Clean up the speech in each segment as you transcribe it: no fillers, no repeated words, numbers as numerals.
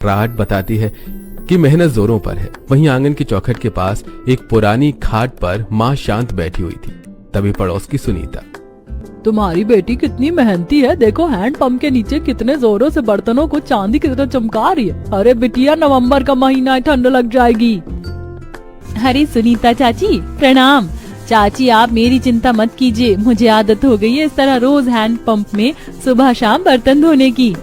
राहत बताती है कि मेहनत जोरों पर है। वहीं आंगन की चौखट के पास एक पुरानी खाट पर माँ शांत बैठी हुई थी। तभी पड़ोस की सुनीता, तुम्हारी बेटी कितनी मेहनती है, देखो हैंड पंप के नीचे कितने जोरों से बर्तनों को चांदी की तरह चमका रही है। अरे बिटिया, नवंबर का महीना है, ठंड लग जाएगी। अरे सुनीता चाची प्रणाम। चाची आप मेरी चिंता मत कीजिए, मुझे आदत हो गई है इस तरह रोज हैंड पंप में सुबह शाम बर्तन धोने की।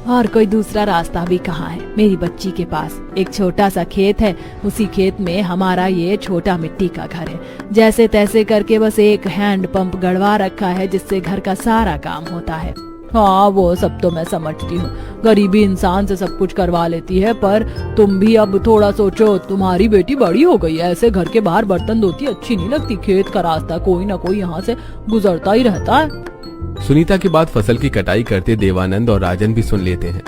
और कोई दूसरा रास्ता भी कहाँ है। मेरी बच्ची के पास एक छोटा सा खेत है, उसी खेत में हमारा ये छोटा मिट्टी का घर है। जैसे तैसे करके बस एक हैंड पंप गड़वा रखा है जिससे घर का सारा काम होता है। हाँ वो सब तो मैं समझती हूँ, गरीबी इंसान से सब कुछ करवा लेती है, पर तुम भी अब थोड़ा सोचो। तुम्हारी बेटी बड़ी हो गई है, ऐसे घर के बाहर बर्तन धोती अच्छी नहीं लगती। खेत का रास्ता कोई ना कोई यहाँ से गुजरता ही रहता है। सुनीता की बात फसल की कटाई करते देवानंद और राजन भी सुन लेते हैं।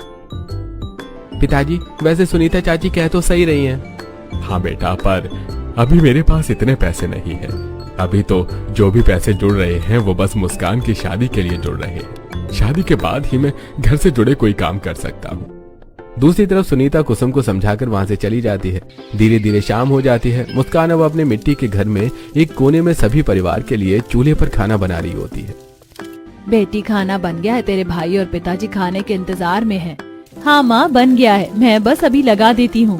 पिताजी, वैसे सुनीता चाची कह तो सही रही हैं। हाँ बेटा, पर अभी मेरे पास इतने पैसे नहीं है। अभी तो जो भी पैसे जुड़ रहे हैं वो बस मुस्कान की शादी के लिए जुड़ रहे हैं। शादी के बाद ही मैं घर से जुड़े कोई काम कर सकता हूँ। दूसरी तरफ सुनीता कुसुम को समझाकर वहाँ से चली जाती है। धीरे धीरे शाम हो जाती है। मुस्कान अब अपने मिट्टी के घर में एक कोने में सभी परिवार के लिए चूल्हे पर खाना बना रही होती है। बेटी खाना बन गया है, तेरे भाई और पिताजी खाने के इंतजार में हैं। हाँ माँ बन गया है, मैं बस अभी लगा देती हूँ।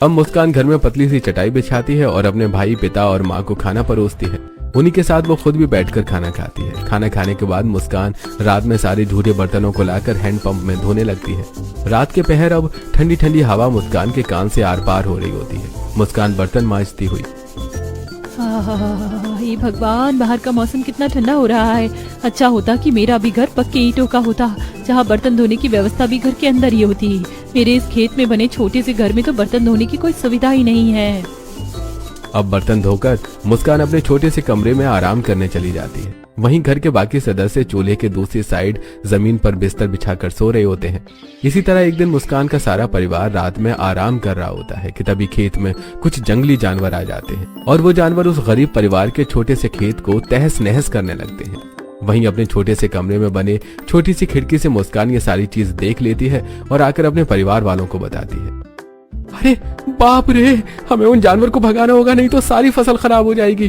अब मुस्कान घर में पतली सी चटाई बिछाती है और अपने भाई, पिता और माँ को खाना परोसती है। उन्हीं के साथ वो खुद भी बैठकर खाना खाती है। खाना खाने के बाद मुस्कान रात में सारे झूठे बर्तनों को लाकर हैंडपंप में धोने लगती है। रात के पहर अब ठंडी ठंडी हवा मुस्कान के कान से आर पार हो रही होती है। मुस्कान बर्तन मांजती हुई, हे भगवान, बाहर का मौसम कितना ठंडा हो रहा है। अच्छा होता कि मेरा भी घर पक्के ईंटों का होता, जहाँ बर्तन धोने की व्यवस्था भी घर के अंदर ही होती। मेरे इस खेत में बने छोटे से घर में तो बर्तन धोने की कोई सुविधा ही नहीं है। अब बर्तन धोकर मुस्कान अपने छोटे से कमरे में आराम करने चली जाती है। वहीं घर के बाकी सदस्य चूल्हे के दूसरी साइड जमीन पर बिस्तर बिछाकर सो रहे होते हैं। इसी तरह एक दिन मुस्कान का सारा परिवार रात में आराम कर रहा होता है कि तभी खेत में कुछ जंगली जानवर आ जाते हैं और वो जानवर उस गरीब परिवार के छोटे से खेत को तहस नहस करने लगते हैं। वहीं अपने छोटे से कमरे में बने छोटी सी खिड़की से मुस्कान ये सारी चीज देख लेती है और आकर अपने परिवार वालों को बताती है। अरे बाप रे, हमें उन जानवर को भगाना होगा, नहीं तो सारी फसल खराब हो जाएगी।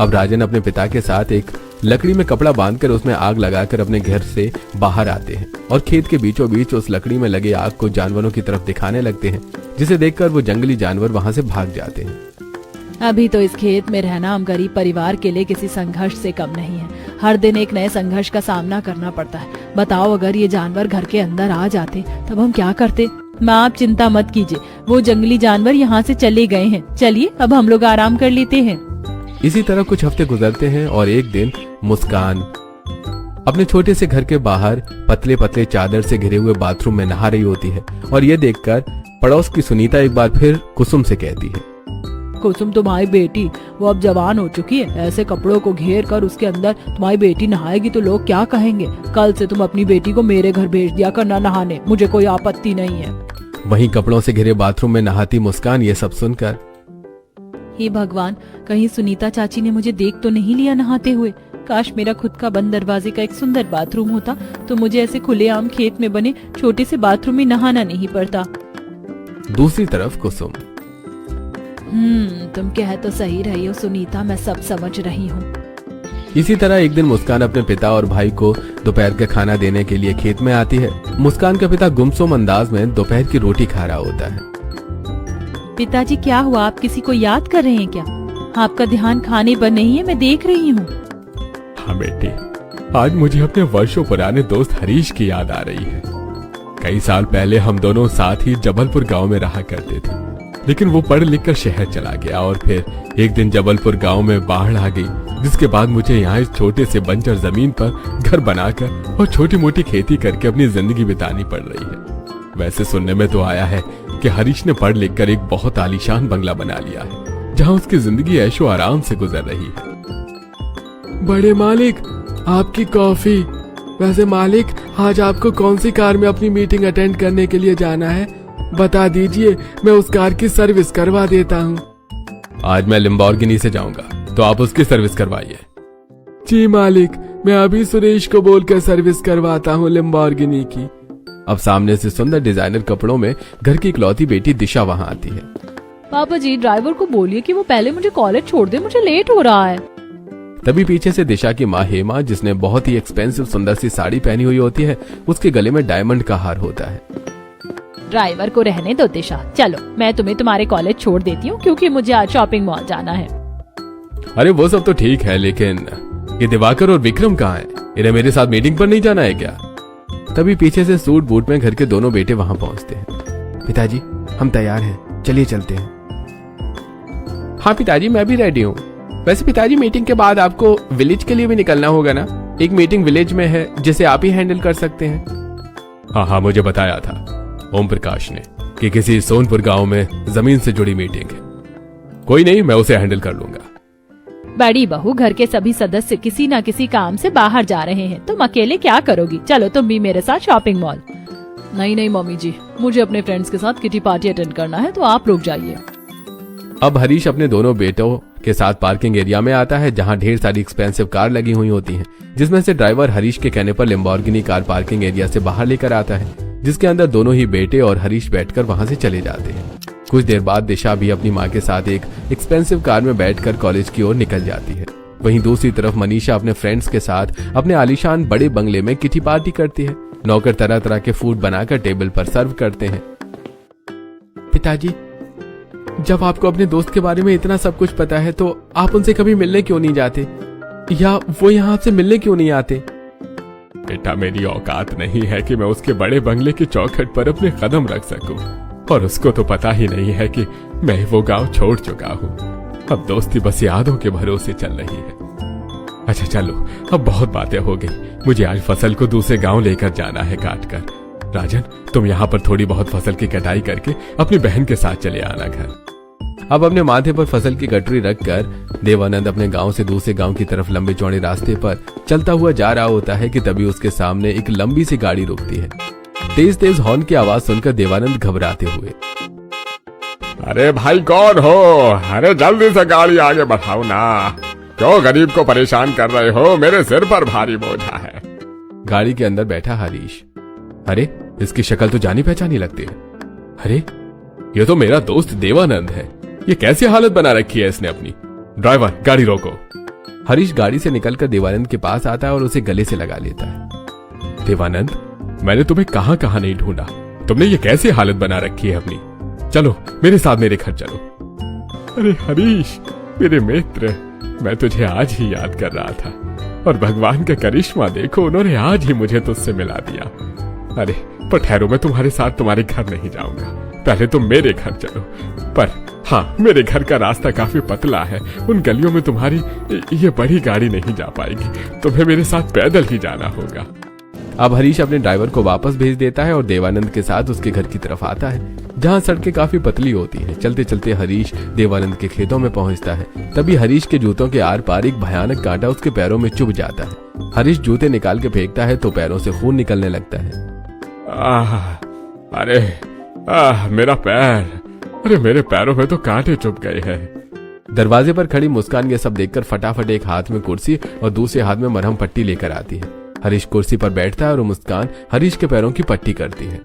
अब राजन अपने पिता के साथ एक लकड़ी में कपड़ा बांधकर उसमें आग लगाकर अपने घर से बाहर आते हैं और खेत के बीचों बीच उस लकड़ी में लगे आग को जानवरों की तरफ दिखाने लगते हैं, जिसे देखकर वो जंगली जानवर वहां से भाग जाते हैं। अभी तो इस खेत में रहना हम गरीब परिवार के लिए किसी संघर्ष से कम नहीं है। हर दिन एक नए संघर्ष का सामना करना पड़ता है। बताओ, अगर ये जानवर घर के अंदर आ जाते तब हम क्या करते। माँ आप चिंता मत कीजिए, वो जंगली जानवर यहाँ से चले गए हैं। चलिए अब हम लोग आराम कर लेते हैं। इसी तरह कुछ हफ्ते गुजरते हैं और एक दिन मुस्कान अपने छोटे से घर के बाहर पतले पतले चादर से घिरे हुए बाथरूम में नहा रही होती है और ये देखकर पड़ोस की सुनीता एक बार फिर कुसुम से कहती है, कुसुम तुम्हारी बेटी वो अब जवान हो चुकी है, ऐसे कपड़ों को घेर कर उसके अंदर तुम्हारी बेटी नहाएगी तो लोग क्या कहेंगे। कल से तुम अपनी बेटी को मेरे घर भेज दिया करना नहाने, मुझे कोई आपत्ति नहीं है। वहीं कपड़ों से घिरे बाथरूम में नहाती मुस्कान ये सब सुनकर, हे भगवान, कहीं सुनीता चाची ने मुझे देख तो नहीं लिया नहाते हुए। काश मेरा खुद का बंद दरवाजे का एक सुंदर बाथरूम होता तो मुझे ऐसे खुलेआम खेत में बने छोटे से बाथरूम में नहाना नहीं पड़ता। दूसरी तरफ कुसुम, तुम कह तो सही रही हो सुनीता, मैं सब समझ रही हूँ। इसी तरह एक दिन मुस्कान अपने पिता और भाई को दोपहर का खाना देने के लिए खेत में आती है। मुस्कान का पिता गुमसुम अंदाज में दोपहर की रोटी खा रहा होता है। पिताजी क्या हुआ, आप किसी को याद कर रहे हैं क्या? आपका ध्यान खाने पर नहीं है, मैं देख रही हूँ। हाँ बेटी, आज मुझे अपने वर्षों पुराने दोस्त हरीश की याद आ रही है। कई साल पहले हम दोनों साथ ही जबलपुर गांव में रहा करते थे, लेकिन वो पढ़ लिख कर शहर चला गया और फिर एक दिन जबलपुर गांव में बाढ़ आ गई, जिसके बाद मुझे यहाँ इस छोटे से बंजर जमीन पर घर बनाकर और छोटी मोटी खेती करके अपनी जिंदगी बितानी पड़ रही है। वैसे सुनने में तो आया है कि हरीश ने पढ़ लिख कर एक बहुत आलीशान बंगला बना लिया है, जहाँ उसकी जिंदगी ऐशो आराम से गुजर रही है। बड़े मालिक, आपकी कॉफी। वैसे मालिक, आज आपको कौन सी कार में अपनी मीटिंग अटेंड करने के लिए जाना है, बता दीजिए, मैं उस कार की सर्विस करवा देता हूँ। आज मैं लैम्बोर्गिनी से जाऊंगा, तो आप उसकी सर्विस करवाइए। जी मालिक, मैं अभी सुरेश को बोलकर सर्विस करवाता हूँ लैम्बोर्गिनी की। अब सामने से सुंदर डिजाइनर कपड़ों में घर की इकलौती बेटी दिशा वहाँ आती है। पापा जी ड्राइवर को बोलिए कि वो पहले मुझे कॉलेज छोड़ दे, मुझे लेट हो रहा है। तभी पीछे से दिशा की माँ हेमा, जिसने बहुत ही एक्सपेंसिव सुंदर सी साड़ी पहनी हुई होती है, उसके गले में डायमंड का हार होता है। ड्राइवर को रहने दो दिशा, चलो मैं तुम्हें तुम्हारे कॉलेज छोड़ देती हूँ क्योंकि मुझे आज शॉपिंग मॉल जाना है। अरे वो सब तो ठीक है, लेकिन ये दिवाकर और विक्रम कहाँ हैं? इन्हें मेरे साथ मीटिंग पर नहीं जाना है क्या? तभी पीछे से सूट बूट में घर के दोनों बेटे वहां पहुंचते हैं। पिताजी हम तैयार हैं, चलिए चलते हैं। हाँ पिताजी मैं भी रेडी हूँ। वैसे पिताजी मीटिंग के बाद आपको विलेज के लिए भी निकलना होगा ना? एक मीटिंग विलेज में है जिसे आप ही हैंडल कर सकते हैं। हाँ मुझे बताया था ओम प्रकाश ने कि किसी सोनपुर गांव में जमीन से जुड़ी मीटिंग है। कोई नहीं, मैं उसे हैंडल कर लूंगा। बड़ी बहू, घर के सभी सदस्य किसी न किसी काम से बाहर जा रहे हैं, तुम अकेले क्या करोगी? चलो तुम भी मेरे साथ शॉपिंग मॉल। नहीं मम्मी जी, मुझे अपने फ्रेंड्स के साथ किटी पार्टी अटेंड करना है, तो आप रुक जाइए। अब हरीश अपने दोनों बेटों के साथ पार्किंग एरिया में आता है, जहां ढेर सारी एक्सपेंसिव कार लगी हुई होती हैं, जिसमें से ड्राइवर हरीश के कहने पर लैम्बोर्गिनी कार पार्किंग एरिया से बाहर लेकर आता है, जिसके अंदर दोनों ही बेटे और हरीश बैठकर वहां से चले जाते हैं। कुछ देर बाद दिशा भी अपनी माँ के साथ एक एक्सपेंसिव कार में बैठकर कॉलेज की ओर निकल जाती है। वहीं दूसरी तरफ मनीषा अपने फ्रेंड्स के साथ अपने आलीशान बड़े बंगले में किटी पार्टी करती है। नौकर तरह तरह के फूड बनाकर टेबल पर सर्व करते हैं। पिताजी, जब आपको अपने दोस्त के बारे में इतना सब कुछ पता है तो आप उनसे कभी मिलने क्यों नहीं जाते, या वो यहाँ आपसे मिलने क्यों नहीं आते? बेटा, मेरी औकात नहीं है कि मैं उसके बड़े बंगले की चौखट पर अपने कदम रख सकूं, और उसको तो पता ही नहीं है कि मैं वो गांव छोड़ चुका हूं। अब दोस्ती बस यादों के भरोसे चल रही है। अच्छा चलो, अब बहुत बातें हो गई, मुझे आज फसल को दूसरे गांव लेकर जाना है काट कर। राजन, तुम यहाँ पर थोड़ी बहुत फसल की कटाई करके अपनी बहन के साथ चले आना घर। अब अपने माथे पर फसल की गठरी रखकर देवानंद अपने गांव से दूसरे गांव की तरफ लंबे चौड़े रास्ते पर चलता हुआ जा रहा होता है कि तभी उसके सामने एक लंबी सी गाड़ी रुकती है। तेज तेज हॉर्न की आवाज सुनकर देवानंद घबराते हुए, अरे भाई कौन हो? अरे जल्दी से गाड़ी आगे बढ़ाओ ना, क्यों गरीब को परेशान कर रहे हो? मेरे सिर पर भारी बोझा है। गाड़ी के अंदर बैठा हरीश। अरे इसकी शक्ल तो जानी पहचानी लगती है। अरे ये तो मेरा दोस्त देवानंद है। ये कैसी हालत बना रखी है इसने अपनी। ड्राइवर, गाड़ी रोको। हरीश गाड़ी से निकलकर देवानंद के पास आता है और उसे गले से लगा लेता है। देवानंद, मैंने तुम्हें कहां कहां नहीं ढूंढा, तुमने ये कैसी हालत बना रखी है अपनी। चलो मेरे साथ मेरे घर चलो। अरे हरीश, मेरे मित्र, मैं तुझे आज ही याद कर रहा था, और भगवान का करिश्मा देखो, उन्होंने आज ही मुझे तुझसे मिला दिया। अरे पर ठहरो, मैं तुम्हारे साथ तुम्हारे घर नहीं जाऊंगा, पहले तुम मेरे घर चलो। पर हाँ, मेरे घर का रास्ता काफी पतला है, उन गलियों में तुम्हारी ये बड़ी गाड़ी नहीं जा पाएगी, तुम्हें मेरे साथ पैदल ही जाना होगा। अब हरीश अपने ड्राइवर को वापस भेज देता है और देवानंद के साथ उसके घर की तरफ आता है, जहां सड़कें काफी पतली होती हैं। चलते चलते हरीश देवानंद के खेतों में पहुंचता है। तभी हरीश के जूतों के आर पार एक भयानक कांटा उसके पैरों में चुभ जाता है। हरीश जूते निकाल के फेंकता है तो पैरों से खून निकलने लगता है। अरे मेरा पैर, अरे मेरे पैरों में तो कांटे चुभ गए हैं। दरवाजे पर खड़ी मुस्कान ये सब देखकर फटाफट एक हाथ में कुर्सी और दूसरे हाथ में मरहम पट्टी लेकर आती है। हरीश कुर्सी पर बैठता है और मुस्कान हरीश के पैरों की पट्टी करती है।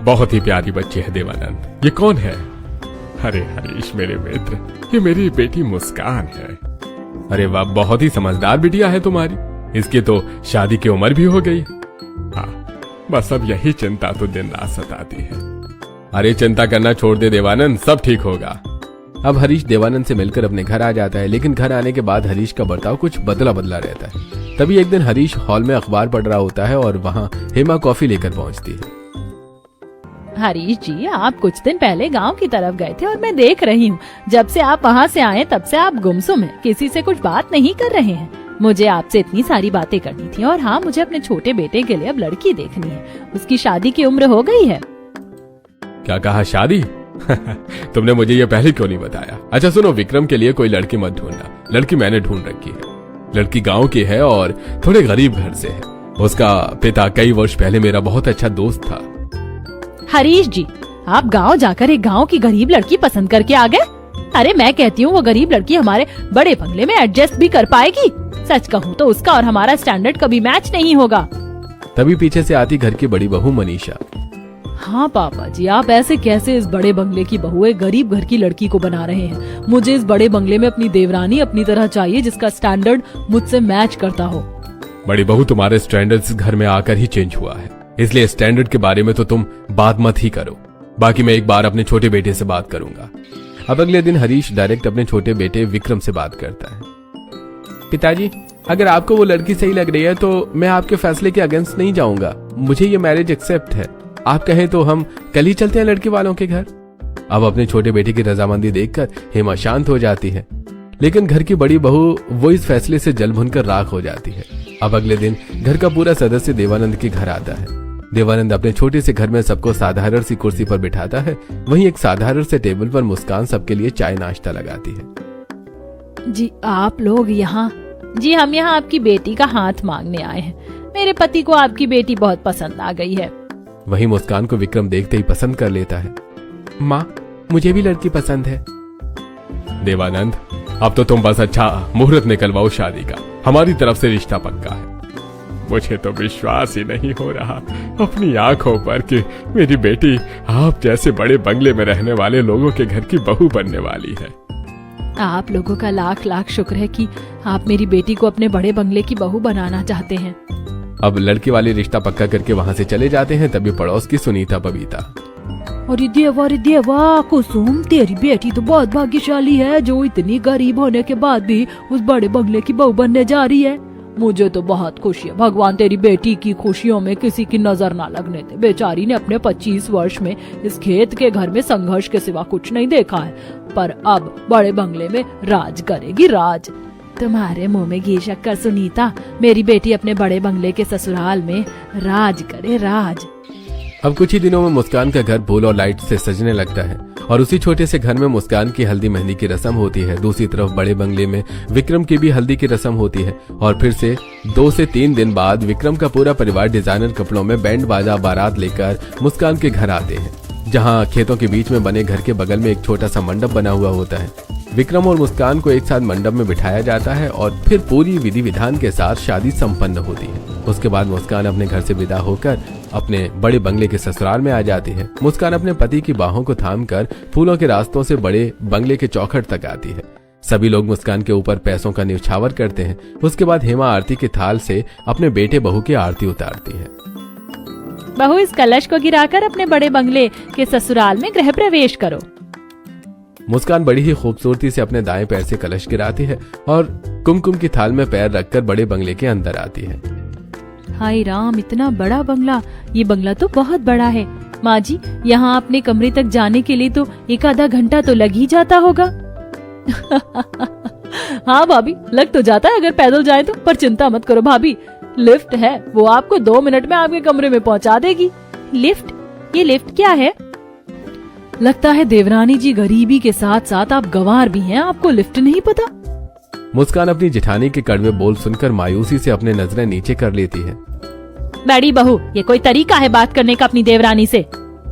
बहुत ही प्यारी बच्ची है देवानंद। ये कौन है? अरे हरीश मेरे मित्र, ये मेरी बेटी मुस्कान है। अरे वाह, बहुत ही समझदार बिटिया है तुम्हारी। इसकी तो शादी की उम्र भी हो गई। हाँ, बस अब यही चिंता तो दिन रात सताती है। अरे चिंता करना छोड़ दे देवानंद, सब ठीक होगा। अब हरीश देवानंद से मिलकर अपने घर आ जाता है, लेकिन घर आने के बाद हरीश का बर्ताव कुछ बदला बदला रहता है। तभी एक दिन हरीश हॉल में अखबार पढ़ रहा होता है और वहाँ हेमा कॉफी लेकर पहुँचती है। हरीश जी, आप कुछ दिन पहले गांव की तरफ गए थे और मैं देख रही हूँ, जब से आप वहाँ से आए तब से आप गुमसुम हैं, किसी से कुछ बात नहीं कर रहे हैं। मुझे आपसे इतनी सारी बातें करनी थी, और हाँ, मुझे अपने छोटे बेटे के लिए अब लड़की देखनी है। उसकी शादी की उम्र हो गई है। क्या कहा, शादी? तुमने मुझे ये पहले क्यों नहीं बताया? अच्छा सुनो, विक्रम के लिए कोई लड़की मत ढूंढना, लड़की मैंने ढूंढ रखी है। लड़की गांव की है और थोड़े गरीब घर से है। उसका पिता कई वर्ष पहले मेरा बहुत अच्छा दोस्त था। हरीश जी, आप गांव जाकर एक गांव की गरीब लड़की पसंद करके आ गए? अरे मैं कहती हूँ वो गरीब लड़की हमारे बड़े बंगले में एडजस्ट भी कर पाएगी। सच कहूँ तो उसका और हमारा स्टैंडर्ड कभी मैच नहीं होगा। तभी पीछे से आती घर की बड़ी बहू मनीषा। हाँ पापा जी, आप ऐसे कैसे इस बड़े बंगले की बहू एक गरीब घर की लड़की को बना रहे हैं। मुझे इस बड़े बंगले में अपनी देवरानी अपनी तरह चाहिए, जिसका स्टैंडर्ड मुझसे मैच करता हो। बड़ी बहू, तुम्हारे स्टैंडर्ड इस घर में आकर ही चेंज हुआ है, इसलिए स्टैंडर्ड के बारे में तो तुम बात मत ही करो। बाकी मैं एक बार अपने छोटे बेटे से बात करूंगा। अब अगले दिन हरीश डायरेक्ट अपने छोटे बेटे विक्रम से बात करता है। पिताजी, अगर आपको वो लड़की सही लग रही है तो मैं आपके फैसले के अगेंस्ट नहीं जाऊंगा। मुझे ये मैरिज एक्सेप्ट है। आप कहें तो हम कल ही चलते हैं लड़की वालों के घर। अब अपने छोटे बेटे की रजामंदी देखकर हेमा शांत हो जाती है, लेकिन घर की बड़ी बहू वो इस फैसले से जल भुनकर राख हो जाती है। अब अगले दिन घर का पूरा सदस्य देवानंद के घर आता है। देवानंद अपने छोटे से घर में सबको साधारण सी कुर्सी पर बिठाता है। वहीं एक साधारण से टेबल पर मुस्कान सबके लिए चाय नाश्ता लगाती है। जी आप लोग यहाँ? जी हम यहाँ आपकी बेटी का हाथ मांगने आए हैं। मेरे पति को आपकी बेटी बहुत पसंद आ गई है। वहीं मुस्कान को विक्रम देखते ही पसंद कर लेता है। माँ, मुझे भी लड़की पसंद है। देवानंद, अब तो तुम बस अच्छा मुहूर्त निकलवाओ शादी का, हमारी तरफ से रिश्ता पक्का है। मुझे तो विश्वास ही नहीं हो रहा अपनी आंखों पर कि मेरी बेटी आप जैसे बड़े बंगले में रहने वाले लोगों के घर की बहू बनने वाली है। आप लोगों का लाख लाख शुक्र है कि आप मेरी बेटी को अपने बड़े बंगले की बहू बनाना चाहते हैं। अब लड़की वाले रिश्ता पक्का करके वहां से चले जाते हैं। तभी पड़ोस की सुनीता बबीता। अरे देवा कुसुम, तेरी बेटी तो बहुत भाग्यशाली है जो इतनी गरीब होने के बाद भी उस बड़े बंगले की बहू बनने जा रही है। मुझे तो बहुत खुशी है। भगवान तेरी बेटी की खुशियों में किसी की नजर ना लगने दे। बेचारी ने अपने 25 वर्ष में इस खेत के घर में संघर्ष के सिवा कुछ नहीं देखा है, पर अब बड़े बंगले में राज करेगी राज। तुम्हारे मुंह में घी शक्कर सुनीता, मेरी बेटी अपने बड़े बंगले के ससुराल में राज करे राज। अब कुछ ही दिनों में मुस्कान का घर फूल और लाइट से सजने लगता है और उसी छोटे से घर में मुस्कान की हल्दी मेहंदी की रस्म होती है। दूसरी तरफ बड़े बंगले में विक्रम की भी हल्दी की रस्म होती है और फिर से 2 से 3 दिन बाद विक्रम का पूरा परिवार डिजाइनर कपड़ों में बैंड बाजा बारात लेकर मुस्कान के घर आते हैं, जहाँ खेतों के बीच में बने घर के बगल में एक छोटा सा मंडप बना हुआ होता है। विक्रम और मुस्कान को एक साथ मंडप में बिठाया जाता है और फिर पूरी विधि विधान के साथ शादी संपन्न होती है। उसके बाद मुस्कान अपने घर से विदा होकर अपने बड़े बंगले के ससुराल में आ जाती है। मुस्कान अपने पति की बाहों को थामकर फूलों के रास्तों से बड़े बंगले के चौखट तक आती है। सभी लोग मुस्कान के ऊपर पैसों का न्यौछावर करते हैं। उसके बाद हेमा आरती के थाल से अपने बेटे बहू की आरती उतारती है। बहू, इस कलश को गिराकर अपने बड़े बंगले के ससुराल में गृह प्रवेश करो। मुस्कान बड़ी ही खूबसूरती से अपने दाएं पैर से कलश गिराती है और कुमकुम की थाल में पैर रखकर बड़े बंगले के अंदर आती है। हाय राम, इतना बड़ा बंगला! ये बंगला तो बहुत बड़ा है। माँ जी, यहाँ अपने कमरे तक जाने के लिए तो 1 आधा घंटा तो लग ही जाता होगा। हाँ भाभी, लग तो जाता है अगर पैदल जाए तो, पर चिंता मत करो भाभी, लिफ्ट है, वो आपको 2 मिनट में आपके कमरे में पहुँचा देगी। लिफ्ट? ये लिफ्ट क्या है? लगता है देवरानी जी गरीबी के साथ साथ आप गंवार भी हैं, आपको लिफ्ट नहीं पता। मुस्कान अपनी जेठानी के कड़वे बोल सुनकर मायूसी से अपने नजरें नीचे कर लेती है। बड़ी बहू, ये कोई तरीका है बात करने का अपनी देवरानी से?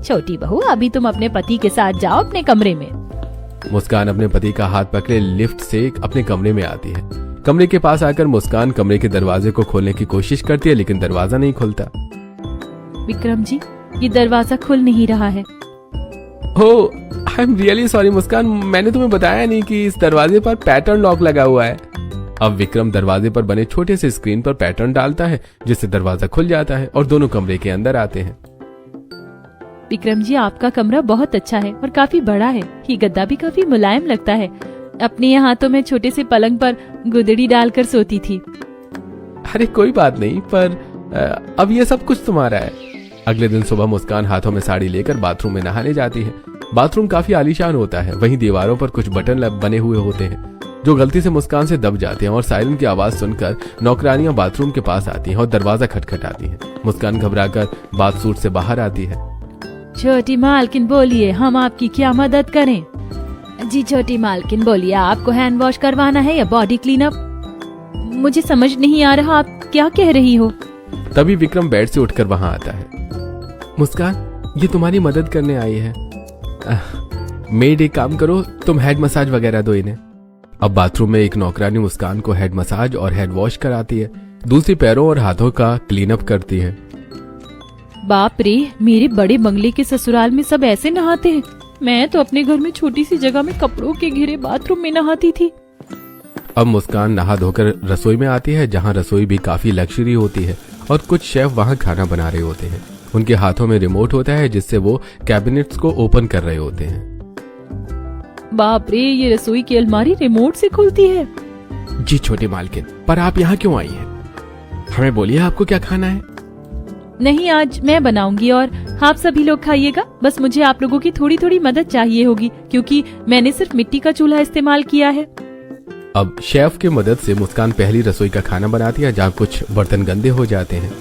छोटी बहू, अभी तुम अपने पति के साथ जाओ अपने कमरे में। मुस्कान अपने पति का हाथ पकड़े लिफ्ट से अपने कमरे में आती है। कमरे के पास आकर मुस्कान कमरे के दरवाजे को खोलने की कोशिश करती है, लेकिन दरवाजा नहीं खुलता। विक्रम जी, ये दरवाजा खुल नहीं रहा है। हो, आई एम रियली सॉरी मुस्कान, मैंने तुम्हें बताया नहीं कि इस दरवाजे पर पैटर्न लॉक लगा हुआ है। अब विक्रम दरवाजे पर बने छोटे से स्क्रीन पर पैटर्न डालता है, जिससे दरवाजा खुल जाता है और दोनों कमरे के अंदर आते हैं। विक्रम जी, आपका कमरा बहुत अच्छा है और काफी बड़ा है। ये गद्दा भी काफी मुलायम लगता है। अपने यहाँ हाथों में छोटे से पलंग पर गुदड़ी डालकर सोती थी। अरे कोई बात नहीं, पर अब ये सब कुछ तुम्हारा है। अगले दिन सुबह मुस्कान हाथों में साड़ी लेकर बाथरूम में नहाने जाती है। बाथरूम काफी आलीशान होता है। वहीं दीवारों पर कुछ बटन बने हुए होते हैं जो गलती से मुस्कान से दब जाते हैं और सायरन की आवाज सुनकर नौकरानियां बाथरूम के पास आती हैं और दरवाजा खटखटाती हैं। मुस्कान घबराकर बाथसूट से बाहर आती है। छोटी मालकिन बोलिए, हम आपकी क्या मदद करें? जी छोटी मालकिन बोलिए, आपको हैंड वॉश करवाना है या बॉडी क्लीनअप? मुझे समझ नहीं आ रहा, आप क्या कह रही हो? तभी विक्रम बेड से उठकर वहां आता है। मुस्कान, ये तुम्हारी मदद करने आई है। मेड, एक काम करो, तुम हेड मसाज वगैरह दो इन्हें। अब बाथरूम में एक नौकरानी मुस्कान को हेड मसाज और हेड वॉश कराती है, दूसरी पैरों और हाथों का क्लीन अप करती है। बाप रे, मेरे बड़े बंगले के ससुराल में सब ऐसे नहाते हैं। मैं तो अपने घर में छोटी सी जगह में कपड़ों के घिरे बाथरूम में नहाती थी। अब मुस्कान नहा धोकर रसोई में आती है, जहाँ रसोई भी काफी लग्जरी होती है और कुछ शेफ वहाँ खाना बना रहे होते हैं। उनके हाथों में रिमोट होता है जिससे वो कैबिनेट्स को ओपन कर रहे होते हैं। बाप रे, ये रसोई की अलमारी रिमोट से खुलती है। जी छोटी मालकिन, पर आप यहाँ क्यों आई हैं? हमें बोलिए आपको क्या खाना है? नहीं, आज मैं बनाऊंगी और आप सभी लोग खाइएगा। बस मुझे आप लोगों की थोड़ी थोड़ी मदद चाहिए होगी, क्योंकि मैंने सिर्फ मिट्टी का चूल्हा इस्तेमाल किया है। अब शेफ की मदद से मुस्कान पहली रसोई का खाना बनाती है, जहाँ कुछ बर्तन गंदे हो जाते हैं।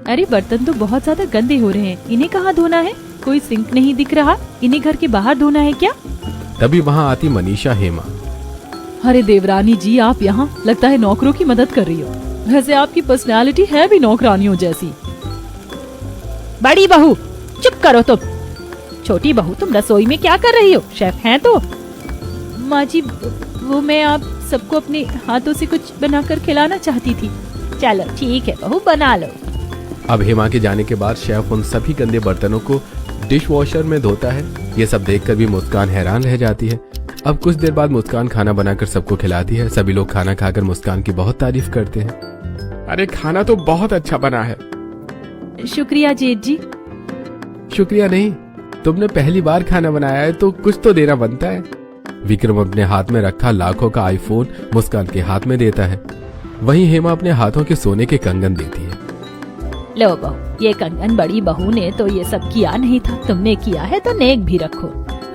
अरे बर्तन तो बहुत ज्यादा गंदे हो रहे हैं, इन्हें कहाँ धोना है? कोई सिंक नहीं दिख रहा, इन्हें घर के बाहर धोना है क्या? तभी वहाँ आती मनीषा हेमा। अरे देवरानी जी, आप यहाँ लगता है नौकरों की मदद कर रही हो। वैसे आपकी पर्सनालिटी है भी नौकरानियों जैसी। बड़ी बहू चुप करो तुम। छोटी बहू, तुम रसोई में क्या कर रही हो? शेफ हैं तो। माँ जी, वो मैं आप सबको अपने हाथों से कुछ बनाकर खिलाना चाहती थी। चलो ठीक है बहू, बना लो। अब हेमा के जाने के बाद शेफ उन सभी गंदे बर्तनों को डिश वॉशर में धोता है। ये सब देखकर भी मुस्कान हैरान रह जाती है। अब कुछ देर बाद मुस्कान खाना बनाकर सबको खिलाती है। सभी लोग खाना खाकर मुस्कान की बहुत तारीफ करते हैं। अरे खाना तो बहुत अच्छा बना है। शुक्रिया जेठ जी। शुक्रिया नहीं, तुमने पहली बार खाना बनाया है तो कुछ तो देना बनता है। विक्रम अपने हाथ में रखा लाखों का आईफोन मुस्कान के हाथ में देता है। वहीं हेमा अपने हाथों के सोने के कंगन देती है। लो बहू, ये कंगन बड़ी बहू ने तो ये सब किया नहीं था, तुमने किया है तो नेक भी रखो।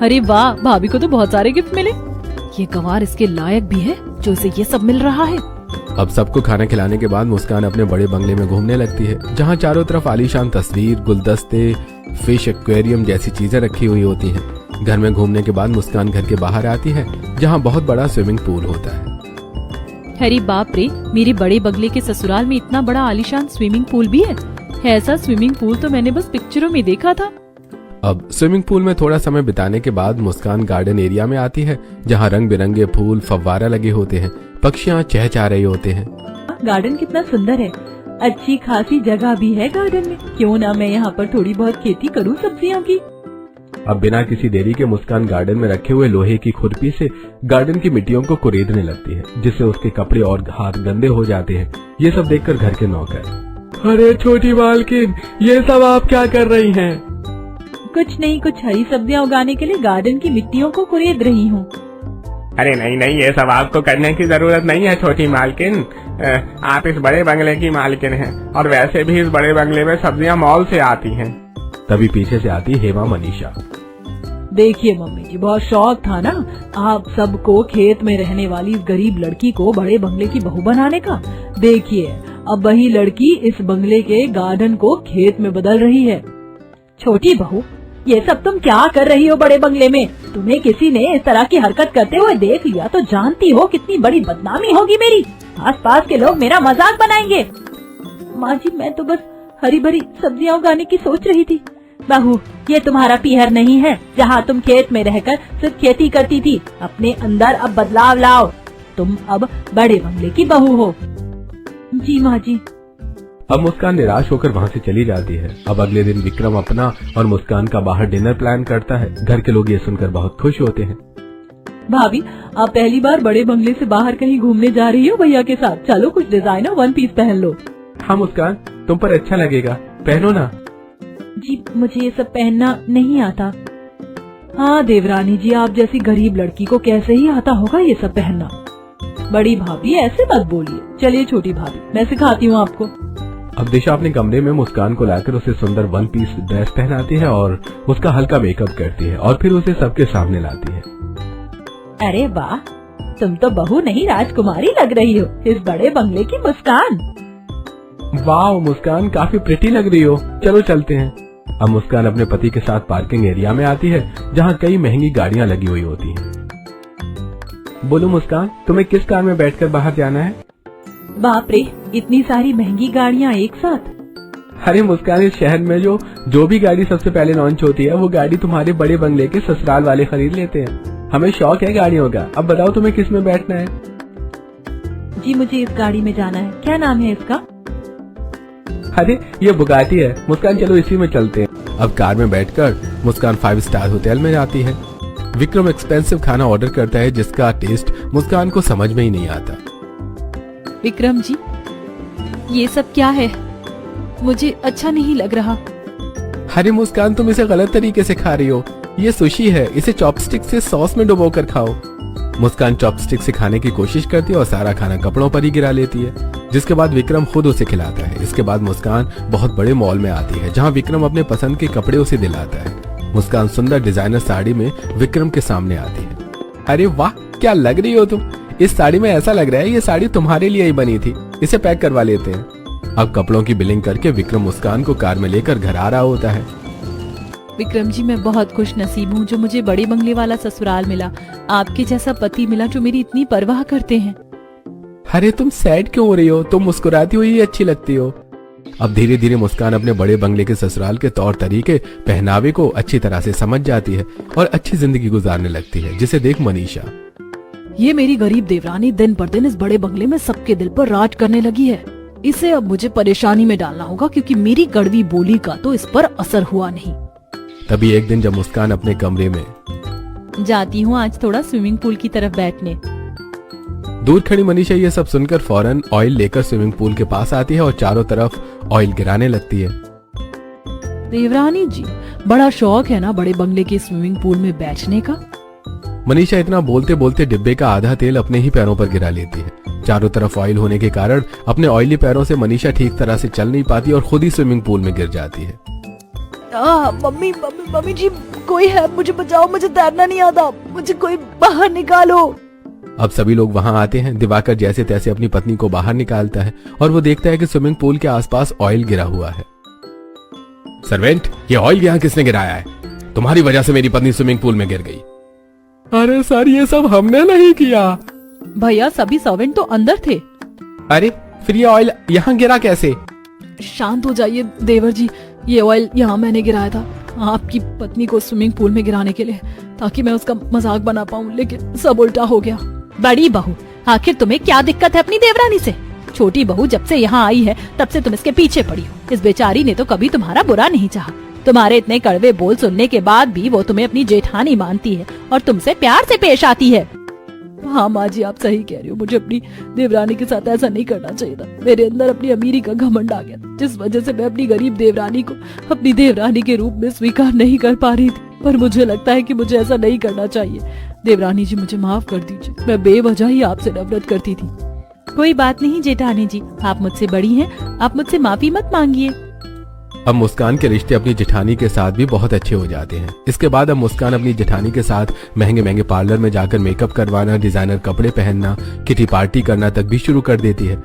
अरे वाह, भाभी को तो बहुत सारे गिफ्ट मिले। ये गंवार इसके लायक भी है जो इसे ये सब मिल रहा है। अब सबको खाना खिलाने के बाद मुस्कान अपने बड़े बंगले में घूमने लगती है, जहाँ चारों तरफ आलीशान तस्वीर, गुलदस्ते, फिश एक्वेरियम जैसी चीजें रखी हुई होती हैं। घर में घूमने के बाद मुस्कान घर के बाहर आती है, जहाँ बहुत बड़ा स्विमिंग पूल होता है। अरे बाप रे, मेरे बड़े बंगले के ससुराल में इतना बड़ा आलीशान स्विमिंग पूल भी है। ऐसा स्विमिंग पूल तो मैंने बस पिक्चरों में देखा था। अब स्विमिंग पूल में थोड़ा समय बिताने के बाद मुस्कान गार्डन एरिया में आती है, जहाँ रंग बिरंगे फूल, फव्वारा लगे होते हैं, पक्षियाँ चहचहा रहे होते हैं। गार्डन कितना सुंदर है, अच्छी खासी जगह भी है गार्डन में। क्यों ना मैं यहाँ पर थोड़ी बहुत खेती करूँ सब्जियों की। अब बिना किसी देरी के मुस्कान गार्डन में रखे हुए लोहे की खुरपी से गार्डन की मिट्टियों को कुरेदने लगती है, जिससे उसके कपड़े और हाथ गंदे हो जाते हैं। ये सब देखकर घर के नौकर, अरे छोटी मालकिन, ये सब आप क्या कर रही हैं? कुछ नहीं, कुछ हरी सब्जियाँ उगाने के लिए गार्डन की मिट्टियों को कुरेद रही हूँ। अरे नहीं नहीं, ये सब आपको करने की जरूरत नहीं है छोटी मालकिन। आप इस बड़े बंगले की मालकिन हैं, और वैसे भी इस बड़े बंगले में सब्जियां मॉल से आती हैं। तभी पीछे से आती हेमा मनीषा। देखिए मम्मी जी, बहुत शौक था ना आप सबको खेत में रहने वाली इस गरीब लड़की को बड़े बंगले की बहू बनाने का। देखिए, अब वही लड़की इस बंगले के गार्डन को खेत में बदल रही है। छोटी बहू, ये सब तुम क्या कर रही हो बड़े बंगले में? तुम्हें किसी ने इस तरह की हरकत करते हुए देख लिया तो जानती हो कितनी बड़ी बदनामी होगी मेरी। आसपास के लोग मेरा मजाक बनाएंगे। माँ जी, मैं तो बस हरी भरी सब्जियां उगाने की सोच रही थी। बहू, ये तुम्हारा पीहर नहीं है जहाँ तुम खेत में रहकर सिर्फ खेती करती थी। अपने अंदर अब बदलाव लाओ। तुम अब बड़े बंगले की बहू हो। जी माँ जी। अब मुस्कान निराश होकर वहाँ से चली जाती है। अब अगले दिन विक्रम अपना और मुस्कान का बाहर डिनर प्लान करता है। घर के लोग ये सुनकर बहुत खुश होते हैं। भाभी, आप पहली बार बड़े बंगले से बाहर कहीं घूमने जा रही हो भैया के साथ। चलो कुछ डिजाइनर वन पीस पहन लो। हाँ मुस्कान, तुम पर अच्छा लगेगा, पहनो ना। जी, मुझे ये सब पहनना नहीं आता। हाँ देवरानी जी, आप जैसी गरीब लड़की को कैसे ही आता होगा ये सब पहनना। बड़ी भाभी, ऐसे मत बोलिए। चलिए छोटी भाभी, मैं सिखाती हूँ आपको। अब दिशा अपने कमरे में मुस्कान को लाकर उसे सुंदर वन पीस ड्रेस पहनाती है और उसका हल्का मेकअप करती है और फिर उसे सबके सामने लाती है। अरे वाह, तुम तो बहू नहीं राजकुमारी लग रही हो, इस बड़े बंगले की मुस्कान। वाह मुस्कान, काफी प्रिटी लग रही हो। चलो चलते हैं। अब मुस्कान अपने पति के साथ पार्किंग एरिया में आती है, जहाँ कई महंगी गाड़ियाँ लगी हुई होती हैं। बोलो मुस्कान, तुम्हें किस कार में बैठकर बाहर जाना है? बाप रे, इतनी सारी महंगी गाड़ियाँ एक साथ। अरे मुस्कान, इस शहर में जो भी गाड़ी सबसे पहले लॉन्च होती है वो गाड़ी तुम्हारे बड़े बंगले के ससुराल वाले खरीद लेते हैं। हमें शौक है गाड़ियों का। अब बताओ तुम्हें किस में बैठना है? जी मुझे इस गाड़ी में जाना है। क्या नाम है इसका? अरे ये बुगाटी है। मुस्कान चलो इसी में चलते हैं। अब कार में बैठकर मुस्कान 5 स्टार होटल में जाती है। विक्रम एक्सपेंसिव खाना ऑर्डर करता है जिसका टेस्ट मुस्कान को समझ में ही नहीं आता। विक्रम जी, ये सब क्या है? मुझे अच्छा नहीं लग रहा। अरे मुस्कान, तुम इसे गलत तरीके से खा रही हो। ये सुशी है, इसे चॉपस्टिक से सॉस में डुबो कर खाओ। मुस्कान चॉपस्टिक से खाने की कोशिश करती है और सारा खाना कपड़ों पर ही गिरा लेती है, जिसके बाद विक्रम खुद उसे खिलाता है। इसके बाद मुस्कान बहुत बड़े मॉल में आती है जहाँ विक्रम अपने पसंद के कपड़े उसे दिलाता है। मुस्कान सुंदर डिजाइनर साड़ी में विक्रम के सामने आती है। अरे वाह, क्या लग रही हो तुम। इस साड़ी में ऐसा लग रहा है ये साड़ी तुम्हारे लिए ही बनी थी। इसे पैक करवा लेते हैं। अब कपड़ों की बिलिंग करके विक्रम मुस्कान को कार में लेकर घर आ रहा होता है। विक्रम जी, मैं बहुत खुश नसीब हूँ जो मुझे बड़े बंगले वाला ससुराल मिला। आपके जैसा पति मिला जो मेरी इतनी परवाह करते हैं। अरे तुम सैड क्यों हो रही हो? तुम मुस्कुराती हुई अच्छी लगती हो। अब धीरे धीरे मुस्कान अपने बड़े बंगले के ससुराल के तौर तरीके, पहनावे को अच्छी तरह से समझ जाती है और अच्छी जिंदगी गुजारने लगती है, जिसे देख मनीषा। ये मेरी गरीब देवरानी दिन पर दिन इस बड़े बंगले में सबके दिल पर राज करने लगी है। इसे अब मुझे परेशानी में डालना होगा क्योंकि मेरी कड़वी बोली का तो इस पर असर हुआ नहीं। तभी एक दिन जब मुस्कान अपने कमरे में जाती हूँ आज थोड़ा स्विमिंग पूल की तरफ बैठने। दूर खड़ी मनीषा ये सब सुनकर फौरन ऑयल लेकर स्विमिंग पूल के पास आती है और चारों तरफ ऑयल गिराने लगती है। देवरानी जी, बड़ा शौक है ना बड़े बंगले के स्विमिंग पूल में बैठने का? मनीषा इतना बोलते बोलते डिब्बे का आधा तेल अपने ही पैरों पर गिरा लेती है। चारों तरफ ऑयल होने के कारण अपने ऑयली पैरों से मनीषा ठीक तरह से चल नहीं पाती और खुद ही स्विमिंग पूल में गिर जाती है। मम्मी मम्मी मम्मी जी, कोई है, मुझे बचाओ, मुझे तैरना नहीं आता, मुझे कोई बाहर निकालो। अब सभी लोग वहां आते हैं। दिवाकर जैसे तैसे अपनी पत्नी को बाहर निकालता है और वो देखता है कि स्विमिंग पूल के आसपास ऑयल गिरा हुआ है। सर्वेंट, ये ऑयल यहाँ किसने गिराया है? तुम्हारी वजह से मेरी पत्नी स्विमिंग पूल में गिर गई। अरे सर, ये सब हमने नहीं किया। भैया, सभी सर्वेंट तो अंदर थे। अरे फिर ये ऑयल यहाँ गिरा कैसे? शांत हो जाइए देवर जी, ये ऑयल यहाँ मैंने गिराया था आपकी पत्नी को स्विमिंग पूल में गिराने के लिए, ताकि मैं उसका मजाक बना पाऊँ, लेकिन सब उल्टा हो गया। बड़ी बहू, आखिर तुम्हें क्या दिक्कत है अपनी देवरानी से? छोटी बहू जब से यहाँ आई है तब से तुम इसके पीछे पड़ी हो। इस बेचारी ने तो कभी तुम्हारा बुरा नहीं चाहा। तुम्हारे इतने कड़वे बोल सुनने के बाद भी वो तुम्हें अपनी जेठानी मानती है और तुमसे प्यार से पेश आती है। हाँ माँ जी, आप सही कह रही हो। मुझे अपनी देवरानी के साथ ऐसा नहीं करना चाहिए था। मेरे अंदर अपनी अमीरी का घमंड आ गया था, जिस वजह से मैं अपनी गरीब देवरानी को अपनी देवरानी के रूप में स्वीकार नहीं कर पा रही थी। पर मुझे लगता है कि मुझे ऐसा नहीं करना चाहिए। देवरानी जी, मुझे माफ कर दीजिए। मैं बेवजह ही आपसे नफरत करती थी। कोई बात नहीं जेठानी जी, आप मुझसे बड़ी हैं, आप मुझसे माफी मत मांगिए। अब मुस्कान के रिश्ते अपनी जेठानी के साथ भी बहुत अच्छे हो जाते हैं। इसके बाद अब मुस्कान अपनी जेठानी के साथ महंगे महंगे पार्लर में जाकर मेकअप करवाना, डिजाइनर कपड़े पहनना, किटी पार्टी करना तक भी शुरू कर देती है।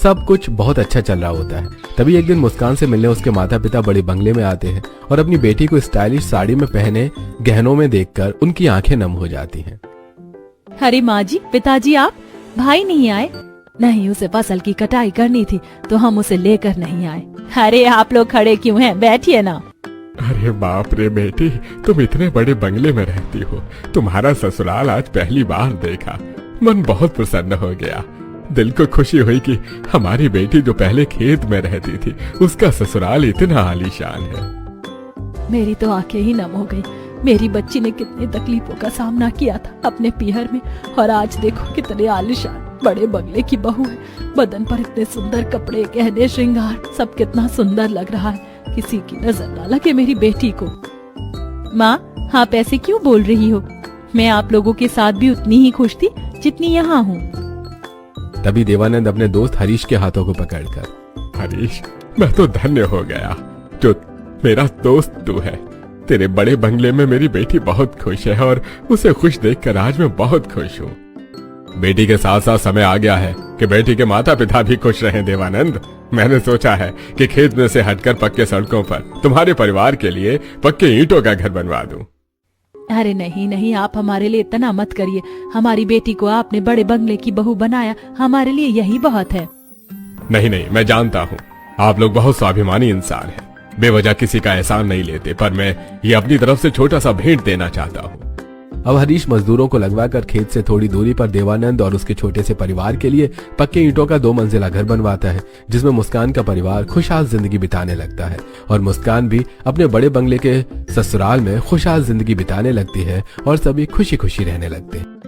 सब कुछ बहुत अच्छा चल रहा होता है। तभी एक दिन मुस्कान से मिलने उसके माता पिता बड़े बंगले में आते हैं और अपनी बेटी को स्टाइलिश साड़ी में पहने गहनों में देखकर उनकी आंखें नम हो जाती हैं। अरे माँ जी, पिताजी आप, भाई नहीं आए? नहीं, उसे फसल की कटाई करनी थी तो हम उसे लेकर नहीं आए। अरे आप लोग खड़े क्यों हैं? बैठिए ना। अरे बाप रे बेटी, तुम इतने बड़े बंगले में रहती हो। तुम्हारा ससुराल आज पहली बार देखा, मन बहुत प्रसन्न हो गया। दिल को खुशी हुई कि हमारी बेटी जो पहले खेत में रहती थी उसका ससुराल इतना आलीशान है। मेरी तो आंखें ही नम हो गई। मेरी बच्ची ने कितनी तकलीफों का सामना किया था अपने पीहर में, और आज देखो कितने आलीशान बड़े बंगले की बहू है। बदन पर इतने सुंदर कपड़े, गहने, श्रृंगार, सब कितना सुंदर लग रहा है। किसी की नजर ना लगे मेरी बेटी को। माँ, आप ऐसे क्यों बोल रही हो? मैं आप लोगों के साथ भी उतनी ही खुश थी जितनी यहाँ हूँ। तभी देवानंद अपने दोस्त हरीश के हाथों को पकड़कर, हरीश, मैं तो धन्य हो गया जो मेरा दोस्त तू है। तेरे बड़े बंगले में मेरी बेटी बहुत खुश है और उसे खुश देखकर आज मैं बहुत खुश हूँ। बेटी के साथ साथ समय आ गया है कि बेटी के माता पिता भी खुश रहें। देवानंद, मैंने सोचा है कि खेत में से हटकर पक्के सड़कों पर तुम्हारे परिवार के लिए पक्के ईंटों का घर बनवा दूं। अरे नहीं नहीं, आप हमारे लिए इतना मत करिए। हमारी बेटी को आपने बड़े बंगले की बहू बनाया, हमारे लिए यही बहुत है। नहीं नहीं, मैं जानता हूँ आप लोग बहुत स्वाभिमानी इंसान हैं, बेवजह किसी का एहसान नहीं लेते, पर मैं ये अपनी तरफ से छोटा सा भेंट देना चाहता हूँ। अब हरीश मजदूरों को लगवाकर खेत से थोड़ी दूरी पर देवानंद और उसके छोटे से परिवार के लिए पक्के ईंटों का 2 मंजिला घर बनवाता है, जिसमें मुस्कान का परिवार खुशहाल जिंदगी बिताने लगता है और मुस्कान भी अपने बड़े बंगले के ससुराल में खुशहाल जिंदगी बिताने लगती है और सभी खुशी खुशी रहने लगते हैं।